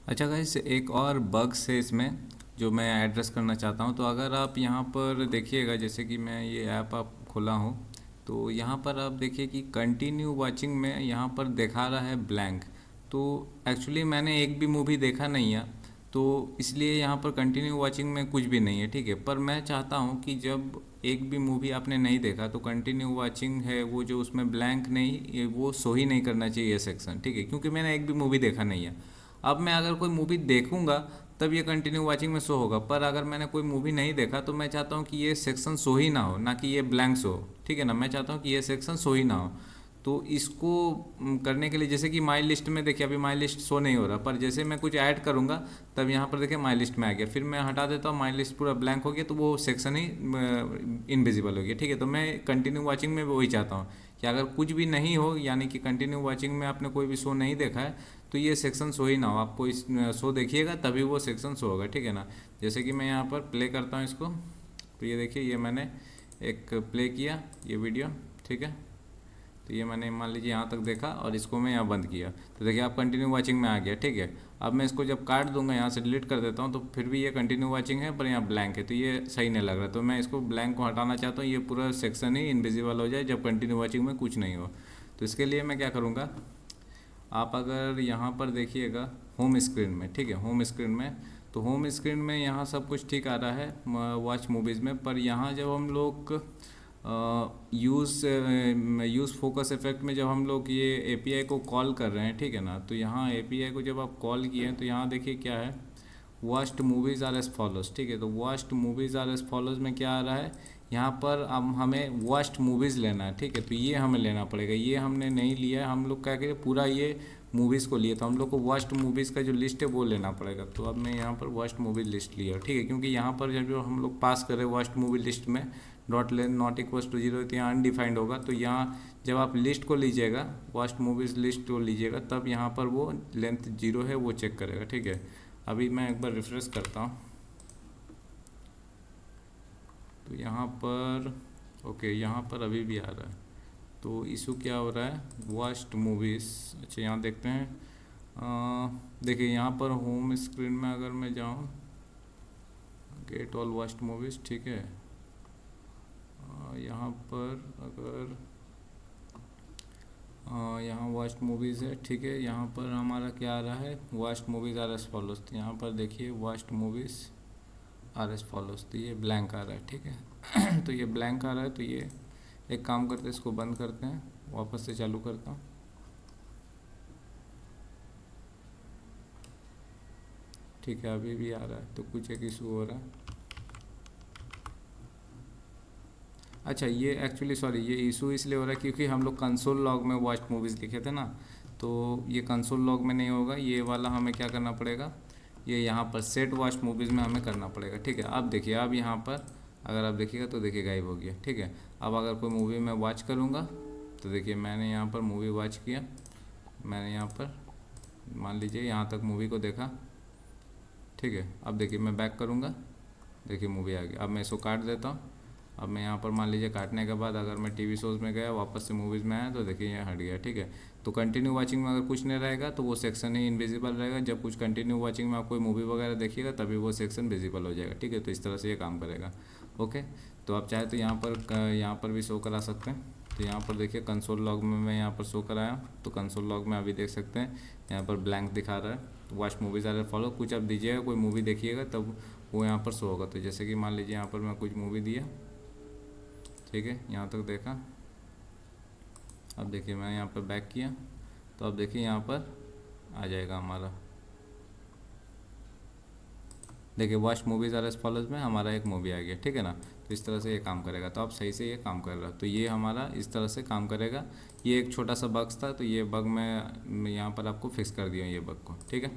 अच्छा गाइस, एक और बग्स है इसमें जो मैं एड्रेस करना चाहता हूँ। तो अगर आप यहाँ पर देखिएगा, जैसे कि मैं ये ऐप आप खोला हूँ, तो यहाँ पर आप देखिए कि कंटिन्यू वाचिंग में यहाँ पर दिखा रहा है ब्लैंक। तो एक्चुअली मैंने एक भी मूवी देखा नहीं है, तो इसलिए यहाँ पर कंटिन्यू वाचिंग में कुछ भी नहीं है, ठीक है। पर मैं चाहता हूँ कि जब एक भी मूवी आपने नहीं देखा तो कंटिन्यू वाचिंग है वो, जो उसमें ब्लैंक नहीं, वो शो ही नहीं करना चाहिए ये सेक्शन, ठीक है, क्योंकि मैंने एक भी मूवी देखा नहीं है। अब मैं अगर कोई मूवी देखूंगा तब ये कंटिन्यू वाचिंग में शो होगा, पर अगर मैंने कोई मूवी नहीं देखा तो मैं चाहता हूँ कि ये सेक्शन शो ही ना हो, ना कि ये ब्लैंक शो हो, ठीक है ना। मैं चाहता हूँ कि ये सेक्शन शो ही ना हो। तो इसको करने के लिए, जैसे कि माई लिस्ट में देखिए अभी माई लिस्ट शो नहीं हो रहा, पर जैसे मैं कुछ ऐड करूँगा तब यहाँ पर देखिए माई लिस्ट में आ गया। फिर मैं हटा देता हूँ, माई लिस्ट पूरा ब्लैंक हो गया, तो वो सेक्शन ही इनविजिबल हो गया, ठीक है। तो मैं कंटिन्यू वाचिंग में वही चाहता हूँ कि अगर कुछ भी नहीं हो, यानी कि कंटिन्यू वाचिंग में आपने कोई भी शो नहीं देखा है, तो ये सेक्शन शो ही ना हो। आपको इस शो देखिएगा तभी वो सेक्शन शो होगा, ठीक है ना। जैसे कि मैं यहाँ पर प्ले करता हूँ इसको, तो ये देखिए ये मैंने एक प्ले किया ये वीडियो, ठीक है। तो ये मैंने मान लीजिए यहाँ तक देखा और इसको मैं यहाँ बंद किया, तो देखिए आप कंटिन्यू वाचिंग में आ गया, ठीक है। अब मैं इसको जब काट दूंगा, यहाँ से डिलीट कर देता हूँ, तो फिर भी ये कंटिन्यू वाचिंग है पर यहाँ ब्लैंक है, तो ये सही नहीं लग रहा। तो मैं इसको ब्लैंक को हटाना चाहता हूँ, ये पूरा सेक्शन ही इनविजिबल हो जाए जब कंटिन्यू वाचिंग में कुछ नहीं हो। तो इसके लिए मैं क्या करूँगा, आप अगर यहाँ पर देखिएगा होम स्क्रीन में, ठीक है, होम स्क्रीन में, तो होम स्क्रीन में यहाँ सब कुछ ठीक आ रहा है वॉच मूवीज़ में। पर यहाँ जब हम लोग यूज़ फोकस इफेक्ट में जब हम लोग ये एपीआई को कॉल कर रहे हैं, ठीक है ना, तो यहाँ एपीआई को जब आप कॉल किए हैं तो यहाँ देखिए क्या है, worst movies are as follows, ठीक है। तो worst movies are as follows में क्या आ रहा है, यहाँ पर अब हमें वर्स्ट मूवीज़ लेना है, ठीक है। तो ये हमें लेना पड़ेगा, ये हमने नहीं लिया है, हम लोग क्या करें पूरा ये मूवीज़ को लिए, तो हम लोग को वर्स्ट मूवीज़ का जो लिस्ट है वो लेना पड़ेगा। तो अब मैं यहाँ पर वर्स्ट मूवी लिस्ट लिया, ठीक है, क्योंकि यहाँ पर जब जो हम लोग पास करें वर्स्ट मूवी लिस्ट में dot length not equals to zero, तो यहाँ अनडिफाइंड होगा। तो यहाँ जब आप लिस्ट को लीजिएगा, वर्स्ट मूवीज़ लिस्ट को लीजिएगा, तब यहाँ पर वो लेंथ जीरो है वो चेक करेगा, ठीक है। अभी मैं एक बार रिफ्रेश करता हूँ, तो यहाँ पर ओके, यहाँ पर अभी भी आ रहा है। तो इशू क्या हो रहा है, वर्स्ट मूवीज़। अच्छा यहाँ देखते हैं, देखिए यहाँ पर होम स्क्रीन में अगर मैं जाऊँ, गेट ऑल वर्स्ट मूवीज़, ठीक है। यहाँ पर अगर यहाँ वर्स्ट मूवीज़ है, ठीक है। यहाँ पर हमारा क्या आ रहा है, worst movies R S follows. तो यहाँ पर देखिए worst movies R S follows, तो ये ब्लैंक आ रहा है, ठीक है। तो ये ब्लैंक आ रहा है, तो ये एक काम करते हैं, इसको बंद करते हैं, वापस से चालू करता हूँ, ठीक है। अभी भी आ रहा है, तो कुछ एक इशू हो रहा है। अच्छा ये एक्चुअली सॉरी, ये इशू इसलिए हो रहा है क्योंकि हम लोग कंसोल लॉग में वॉच्ड मूवीज़ लिखे थे ना, तो ये कंसोल लॉग में नहीं होगा, ये वाला हमें क्या करना पड़ेगा, ये यहाँ पर सेट वॉच्ड मूवीज़ में हमें करना पड़ेगा, ठीक है। अब देखिए, अब यहाँ पर अगर आप देखिएगा तो देखिए गायब हो गया, ठीक है। अब अगर कोई मूवी मैं वॉच करूँगा तो देखिए मैंने यहाँ पर मूवी वॉच किया, मैंने यहाँ पर मान लीजिए यहाँ तक मूवी को देखा, ठीक है। अब देखिए मैं बैक करूँगा, देखिए मूवी आ गई। अब मैं इसको काट देता हूँ। अब मैं यहाँ पर मान लीजिए काटने के बाद अगर मैं टीवी शोज़ में गया, वापस से मूवीज़ में आया, तो देखिए यहाँ हट गया, ठीक है। तो कंटिन्यू वाचिंग में अगर कुछ नहीं रहेगा तो वो सेक्शन ही इनविजिबल रहेगा, जब कुछ कंटिन्यू वाचिंग में आप कोई मूवी वगैरह देखिएगा तभी वो सेक्शन विजिबल हो जाएगा, ठीक है। तो इस तरह से ये काम करेगा, ओके। तो आप चाहे तो यहाँ पर भी शो करा सकते हैं। तो यहाँ पर देखिए कंसोल लॉग में मैं यहाँ पर शो कराया, तो कंसोल लॉग में अभी देख सकते हैं यहाँ पर ब्लैंक दिखा रहा है, वॉच मूवीज़ आर फॉलो। कुछ आप दीजिएगा, कोई मूवी देखिएगा तब वो यहाँ पर शो होगा। तो जैसे कि मान लीजिए यहाँ पर मैं कुछ मूवी दिया, ठीक है, यहाँ तक देखा। अब देखिए मैं यहाँ पर बैक किया, तो अब देखिए यहाँ पर आ जाएगा हमारा, देखिए watch movies R S follows में हमारा एक मूवी आ गया, ठीक है ना। तो इस तरह से ये काम करेगा। तो अब सही से ये काम कर रहा है, तो ये हमारा इस तरह से काम करेगा। ये एक छोटा सा बग्स था, तो ये बग मैं यहाँ पर आपको फिक्स कर दिया ये बग को, ठीक है।